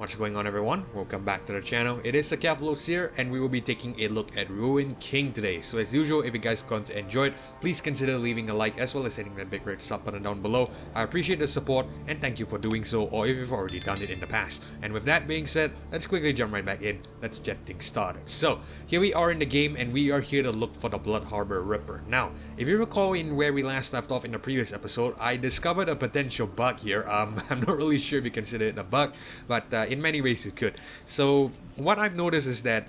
What's going on, everyone? Welcome back to the channel. It is Akavlos here, and we will be taking a look at Ruin King today. So as usual, if you guys going to enjoy it, please consider leaving a like as well as hitting that big red sub button down below. I appreciate the support and thank you for doing so, or if you've already done it in the past. And with that being said, let's quickly jump right back in. Let's get things started. So here we are in the game, and we are here to look for the Bloodharbor Ripper. Now, if you recall in where we last left off in the previous episode, I discovered a potential bug here. I'm not really sure if you consider it a bug, but in many ways it could. So what I've noticed is that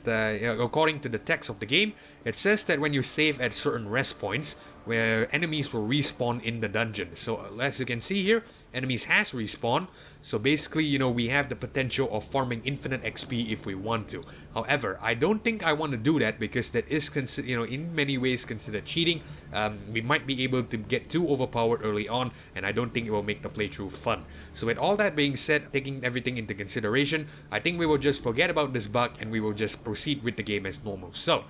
according to the text of the game, it says that when you save at certain rest points, where enemies will respawn in the dungeon. So as you can see here, enemies has respawned. So basically, you know, we have the potential of farming infinite XP if we want to. However, I don't think I want to do that because that is in many ways considered cheating. We might be able to get too overpowered early on, and I don't think it will make the playthrough fun. So with all that being said, taking everything into consideration, I think we will just forget about this bug and we will just proceed with the game as normal. So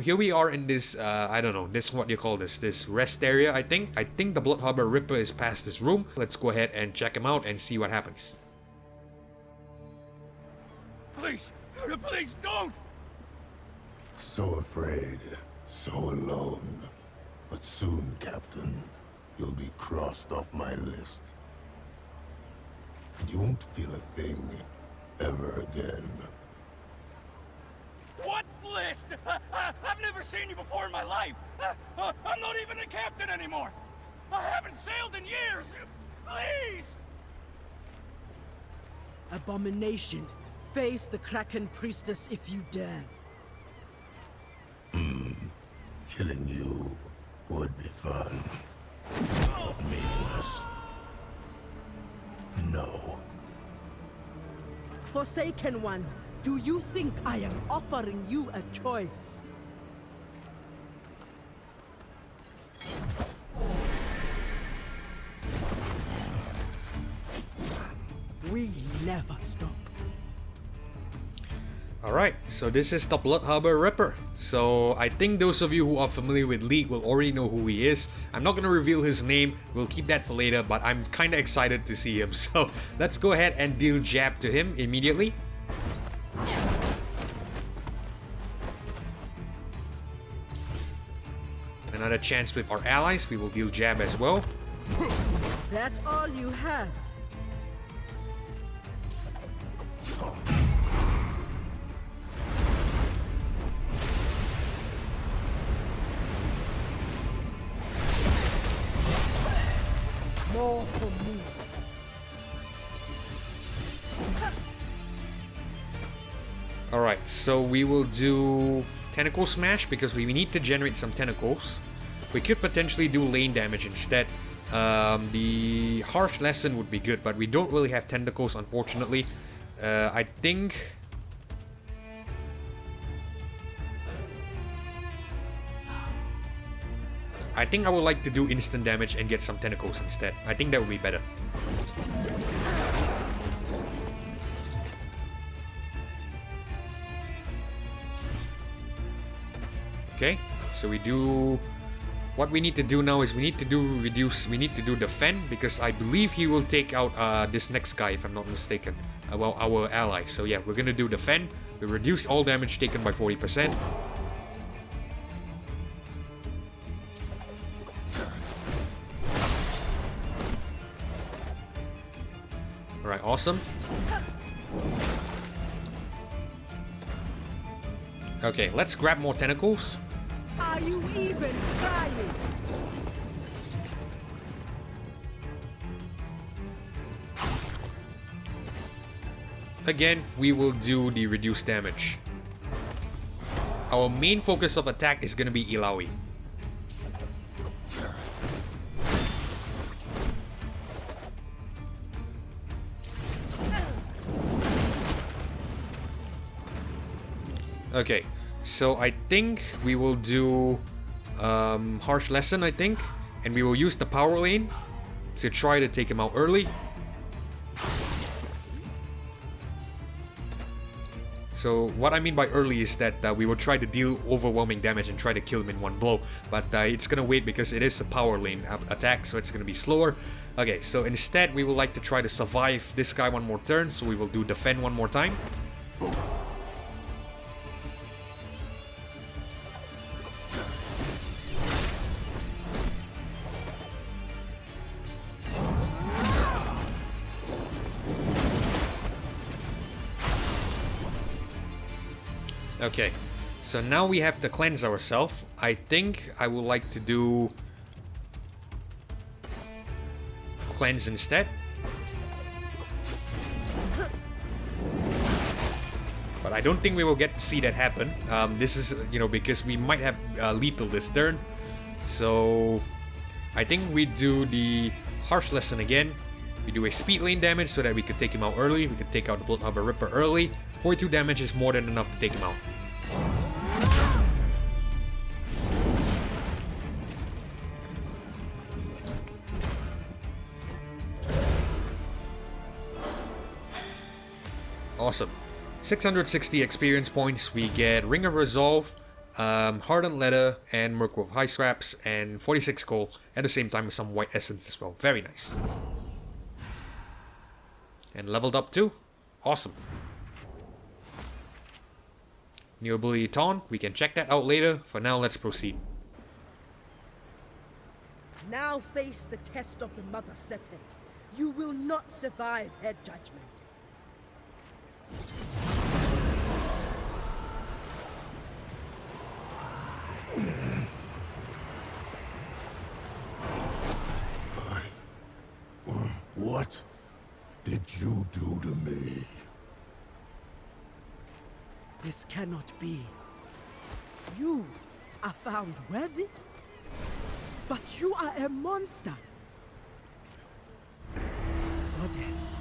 here we are in this, I don't know, this what you call this rest area. I think the Bloodharbor Ripper is past this room. Let's go ahead and check him out and see what happens. Please don't! So afraid, so alone. But soon, Captain, you'll be crossed off my list. And you won't feel a thing ever again. What list? I've never seen you before in my life. I'm not even a captain anymore. I haven't sailed in years. Please! Abomination. Face the Kraken Priestess if you dare. Killing you would be fun. But meaningless. No. Forsaken One, do you think I am offering you a choice? We never stop. Alright, so this is the Bloodharbor Ripper. So I think those of you who are familiar with League will already know who he is. I'm not going to reveal his name, we'll keep that for later, but I'm kind of excited to see him. So let's go ahead and deal jab to him immediately. Another chance with our allies, we will deal jab as well. That's all you have. More for me. Alright, so we will do Tentacle Smash because we need to generate some tentacles. We could potentially do lane damage instead. The Harsh Lesson would be good, but we don't really have tentacles, unfortunately. I think I would like to do instant damage and get some tentacles instead. I think that would be better. Okay, so we do... What we need to do now is we need to do defend, because I believe he will take out this next guy, if I'm not mistaken. Well, our ally. So yeah, we're gonna do defend. We reduce all damage taken by 40%. Alright, awesome. Okay, let's grab more tentacles. Are you even trying? Again, we will do the reduced damage. Our main focus of attack is going to be Ilaoi. Okay, so I think we will do Harsh Lesson, I think. And we will use the power lane to try to take him out So what I mean by early is that we will try to deal overwhelming damage and try to kill him in one blow, but it's gonna wait because it is a power lane attack, so it's gonna be slower. Okay, so instead we would like to try to survive this guy one more turn, so we will do defend one more time. Okay, so now we have to cleanse ourselves. I think I would like to do cleanse instead. But I don't think we will get to see that happen. This is, you know, because we might have lethal this turn. So I think we do the harsh lesson again. We do a speed lane damage so that we could take him out early. We could take out the Bloodharbor Ripper early. 42 damage is more than enough to take him out. Awesome. 660 experience points. We get Ring of Resolve, Hardened Leather, and Merkwolf High Scraps, and 46 gold at the same time with some White Essence as well. Very nice. And leveled up too. Awesome. New ability Taunt. We can check that out later. For now, let's proceed. Now face the test of the Mother Serpent. You will not survive her judgment. What did you do to me? This cannot be. You are found worthy, but you are a monster. Goddess,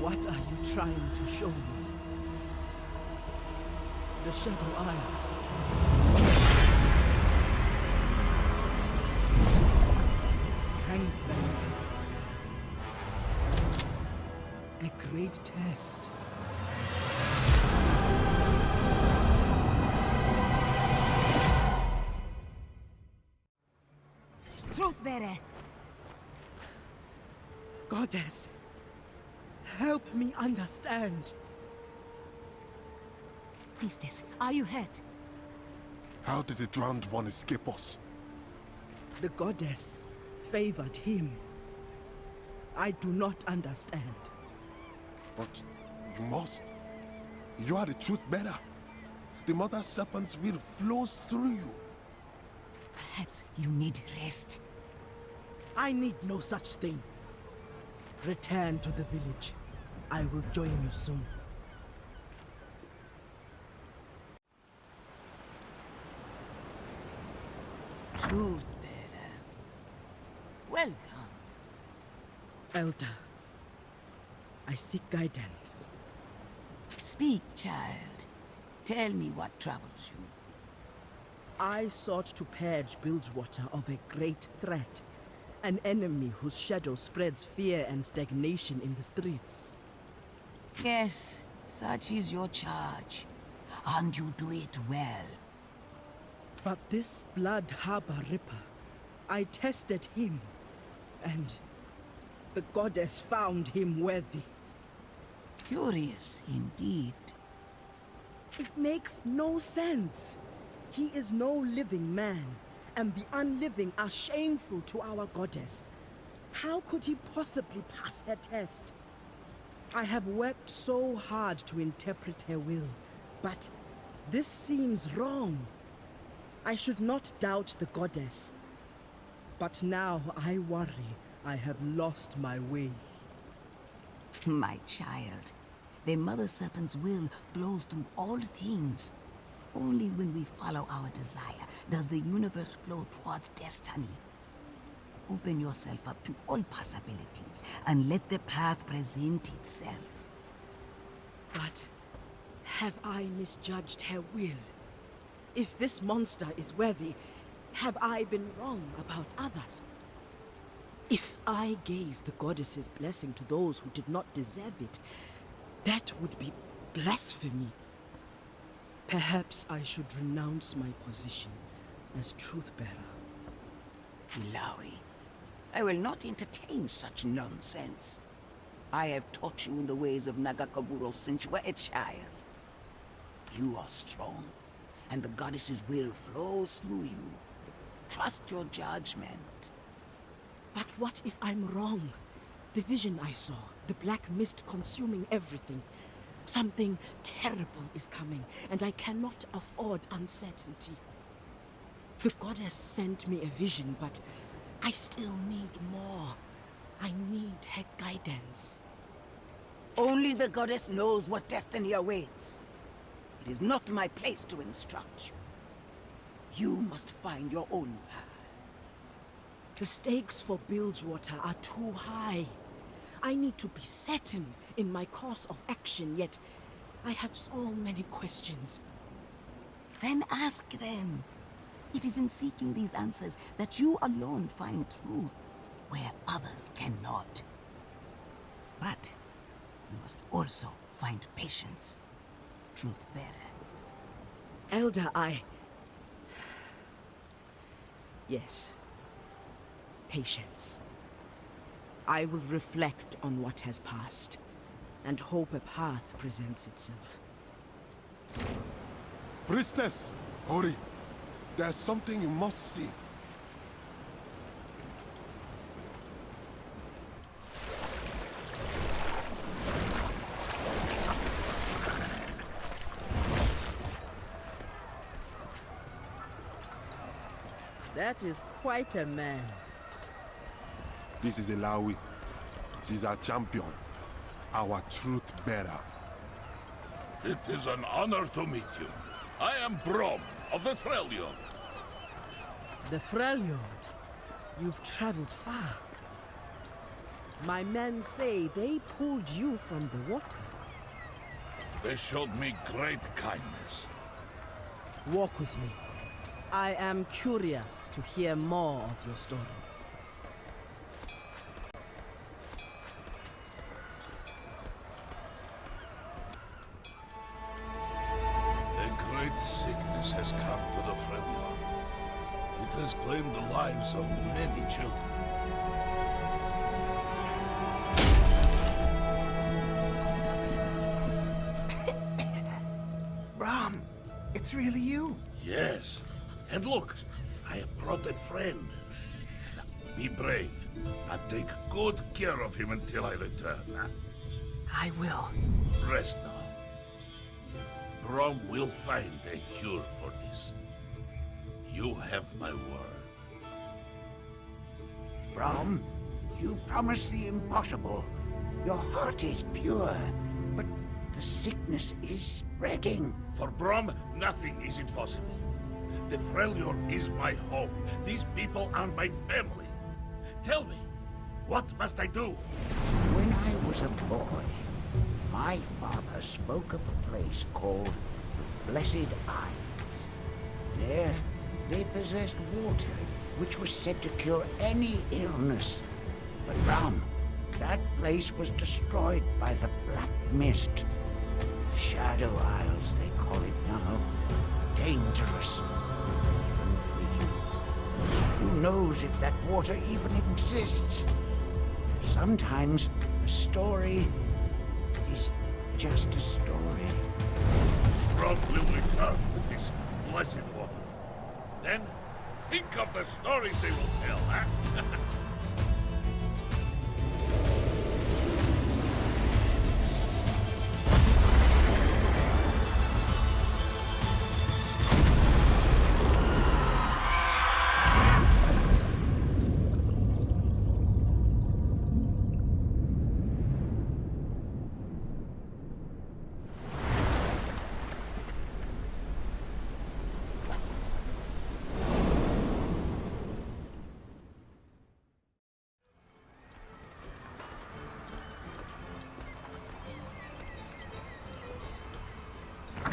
what are you trying to show me? The Shadow Isles. Gangplank. A great test. Truthbearer. Goddess, help me understand. Priestess, are you hurt? How did the drowned one escape us? The goddess favored him. I do not understand. But you must. You are the truth bearer. The Mother Serpent's will flows through you. Perhaps you need rest. I need no such thing. Return to the village. I will join you soon. Truthbearer. Welcome. Elder, I seek guidance. Speak, child. Tell me what troubles you. I sought to purge Bilgewater of a great threat. An enemy whose shadow spreads fear and stagnation in the streets. Yes, such is your charge. And you do it well. But this Bloodharbor Ripper, I tested him, and the goddess found him worthy. Curious indeed. It makes no sense. He is no living man, and the unliving are shameful to our goddess. How could he possibly pass her test? I have worked so hard to interpret her will, but this seems wrong. I should not doubt the goddess. But now I worry I have lost my way. My child, the Mother Serpent's will flows through all things. Only when we follow our desire does the universe flow towards destiny. Open yourself up to all possibilities and let the path present itself. But have I misjudged her will? If this monster is worthy, have I been wrong about others? If I gave the goddess's blessing to those who did not deserve it, that would be blasphemy. Perhaps I should renounce my position as truth-bearer. Ilawi, I will not entertain such nonsense. I have taught you in the ways of Nagakaburo since you were a child. You are strong, and the goddess's will flows through you. Trust your judgment. But what if I'm wrong? The vision I saw, the black mist consuming everything. Something terrible is coming, and I cannot afford uncertainty. The goddess sent me a vision, but I still need more. I need her guidance. Only the goddess knows what destiny awaits. It is not my place to instruct you. You must find your own path. The stakes for Bilgewater are too high. I need to be certain in my course of action, yet I have so many questions. Then ask them. It is in seeking these answers that you alone find truth, where others cannot. But you must also find patience. Truth bearer. Elder, Yes. Patience. I will reflect on what has passed, and hope a path presents itself. Priestess! Hori, there's something you must see. That is quite a man. This is Ilawi. She's our champion. Our truth bearer. It is an honor to meet you. I am Brom of the Freljord. The Freljord. You've traveled far. My men say they pulled you from the water. They showed me great kindness. Walk with me. I am curious to hear more of your story. A great sickness has come to the Freljord. It has claimed the lives of many children. Brom, it's really you. Yes. And look, I have brought a friend. Be brave, and take good care of him until I return. I will. Rest now. Brom will find a cure for this. You have my word. Brom, you promised the impossible. Your heart is pure, but the sickness is spreading. For Brom, nothing is impossible. The Freljord is my home. These people are my family. Tell me, what must I do? When I was a boy, my father spoke of a place called the Blessed Isles. There, they possessed water, which was said to cure any illness. But Brom, that place was destroyed by the Black Mist. Shadow Isles, they call it now. Dangerous. Even for you. Who knows if that water even exists? Sometimes a story is just a story. Brom will return with this blessed water. Then, think of the stories they will tell, huh?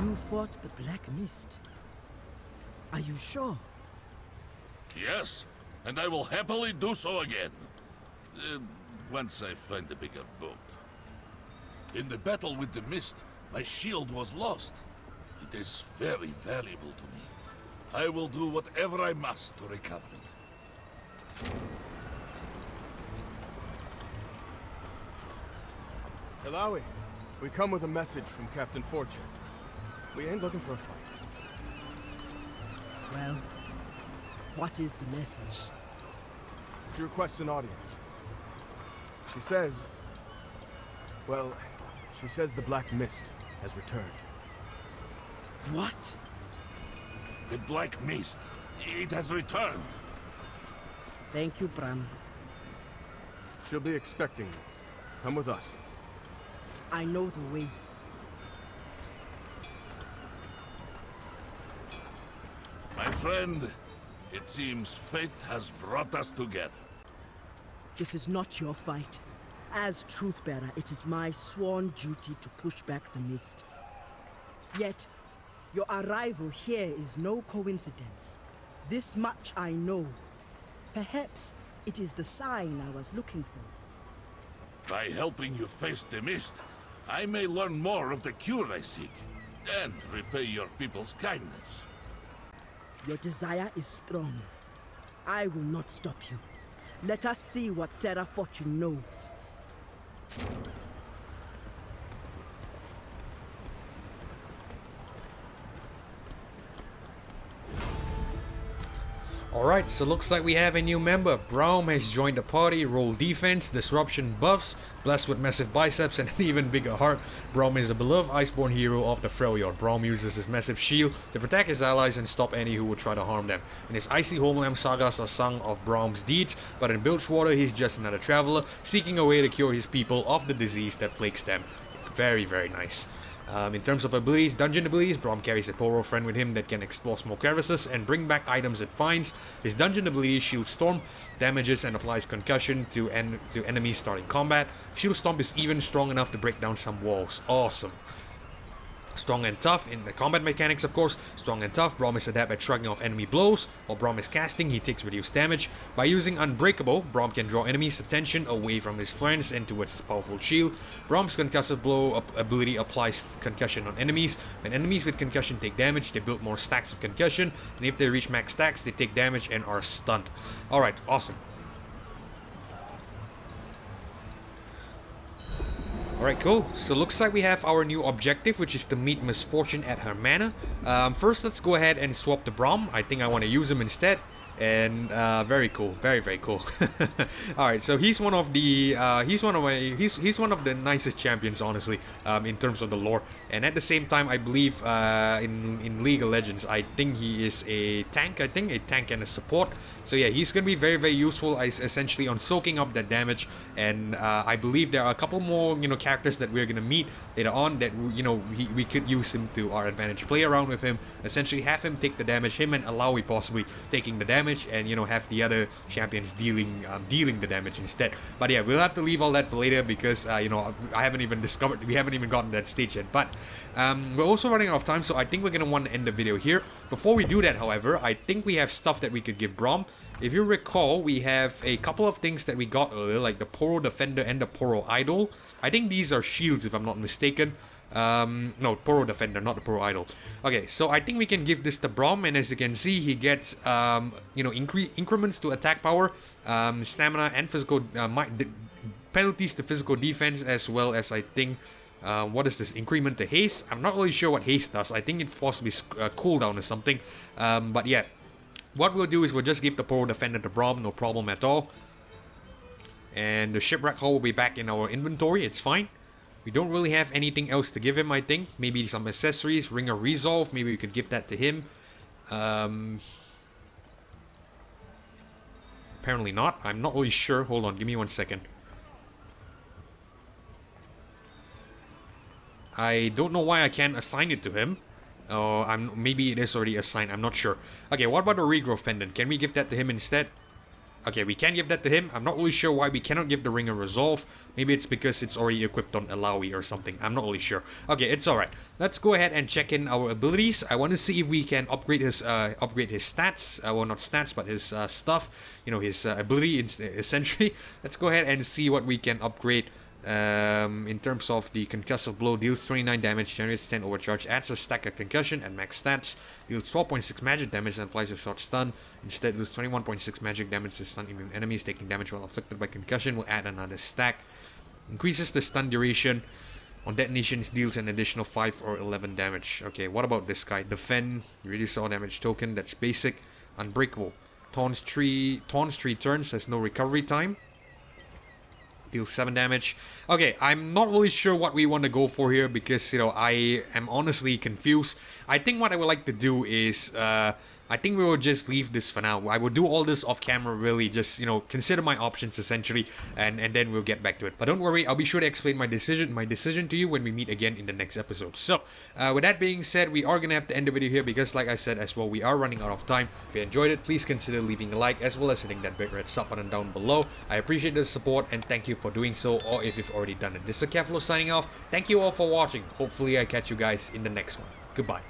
You fought the Black Mist. Are you sure? Yes, and I will happily do so again. Once I find a bigger boat. In the battle with the mist, my shield was lost. It is very valuable to me. I will do whatever I must to recover it. Ilawi, we come with a message from Captain Fortune. We ain't looking for a fight. Well, what is the message? She requests an audience. She says... Well, she says the Black Mist has returned. What? The Black Mist. It has returned. Thank you, Bram. She'll be expecting you. Come with us. I know the way. My friend, it seems fate has brought us together. This is not your fight. As Truthbearer, it is my sworn duty to push back the mist. Yet, your arrival here is no coincidence. This much I know. Perhaps it is the sign I was looking for. By helping you face the mist, I may learn more of the cure I seek, and repay your people's kindness. Your desire is strong. I will not stop you. Let us see what Sarah Fortune knows. Alright, so looks like we have a new member. Braum has joined the party, roll defense, disruption buffs, blessed with massive biceps and an even bigger heart. Braum is a beloved iceborne hero of the Freljord. Braum uses his massive shield to protect his allies and stop any who would try to harm them. In his icy homeland sagas are sung of Braum's deeds, but in Bilgewater he's just another traveler, seeking a way to cure his people of the disease that plagues them. Very, very nice. In terms of abilities, dungeon abilities, Braum carries a Poro friend with him that can explore small crevices and bring back items it finds. His dungeon ability, Shield Storm, damages and applies concussion to enemies starting combat. Shield Storm is even strong enough to break down some walls. Awesome. Strong and tough in the combat mechanics, of course. Strong and tough, Braum is adept at shrugging off enemy blows. While Braum is casting, he takes reduced damage. By using Unbreakable, Braum can draw enemies' attention away from his friends and towards his powerful shield. Braum's Concussive Blow ability applies concussion on enemies. When enemies with concussion take damage, they build more stacks of concussion, and if they reach max stacks, they take damage and are stunned. Alright, awesome. Alright, cool. So looks like we have our new objective, which is to meet Misfortune at her manor. First, let's go ahead and swap the Braum. I think I want to use him instead. And very cool, very cool. All right, so he's one of the he's one of the nicest champions, honestly, in terms of the lore. And at the same time, I believe in League of Legends, I think he is a tank. I think a tank and a support. So yeah, he's gonna be very useful, essentially on soaking up that damage. And I believe there are a couple more characters that we're gonna meet later on that we could use him to our advantage. Play around with him, essentially have him take the damage, him and Alawi possibly taking the damage, and have the other champions dealing the damage instead. But yeah, we'll have to leave all that for later because I haven't even discovered, we haven't even gotten that stage yet. But we're also running out of time, so I think we're gonna want to end the video here. Before we do that, however, I think we have stuff that we could give Braum. If you recall, we have a couple of things that we got earlier, like the Poro Defender and the Poro Idol. I think these are shields, if I'm not mistaken. No, Poro Defender, not the Poro Idol. Okay, so I think we can give this to Braum, and as you can see, he gets increments to attack power, stamina, and physical penalties to physical defense, as well as I think what is this, increment to haste. I'm not really sure what haste does. I think it's possibly cooldown or something. But yeah, what we'll do is we'll just give the Poro Defender to Braum, no problem at all. And the Shipwreck Hull will be back in our inventory. It's fine. We don't really have anything else to give him, I think. Maybe some accessories, Ring of Resolve, maybe we could give that to him. Apparently not. I'm not really sure. Hold on, give me 1 second. I don't know why I can't assign it to him. Maybe it is already assigned, I'm not sure. Okay, what about the Regrowth Pendant? Can we give that to him instead? Okay, we can give that to him. I'm not really sure why we cannot give the Ring of Resolve. Maybe it's because it's already equipped on Alawi or something. I'm not really sure. Okay, it's alright. Let's go ahead and check in our abilities. I want to see if we can upgrade his stats. Well, not stats, but his stuff. His ability, essentially. Let's go ahead and see what we can upgrade. In terms of the concussive blow, deals 29 damage, generates 10 overcharge, adds a stack of concussion at max stats, deals 12.6 magic damage and applies a short stun. Instead, deals 21.6 magic damage to stun immune enemies taking damage while afflicted by concussion. Will add another stack. Increases the stun duration. On detonations, deals an additional 5 or 11 damage. Okay, what about this guy? Defend, you already saw damage token, that's basic. Unbreakable. Taunts 3 turns, has no recovery time. Deals 7 damage. Okay, I'm not really sure what we want to go for here because, you know, I am honestly confused. I think what I would like to do is, I think we will just leave this for now. I will do all this off camera, really, just, you know, consider my options essentially, and then we'll get back to it. But don't worry, I'll be sure to explain my decision to you when we meet again in the next episode. So, with that being said, we are gonna have to end the video here because, like I said as well, we are running out of time. If you enjoyed it, please consider leaving a like as well as hitting that big red sub button down below. I appreciate the support and thank you for doing so, or if you've already done it. This is Keflo signing off. Thank you all for watching. Hopefully I catch you guys in the next one. Goodbye.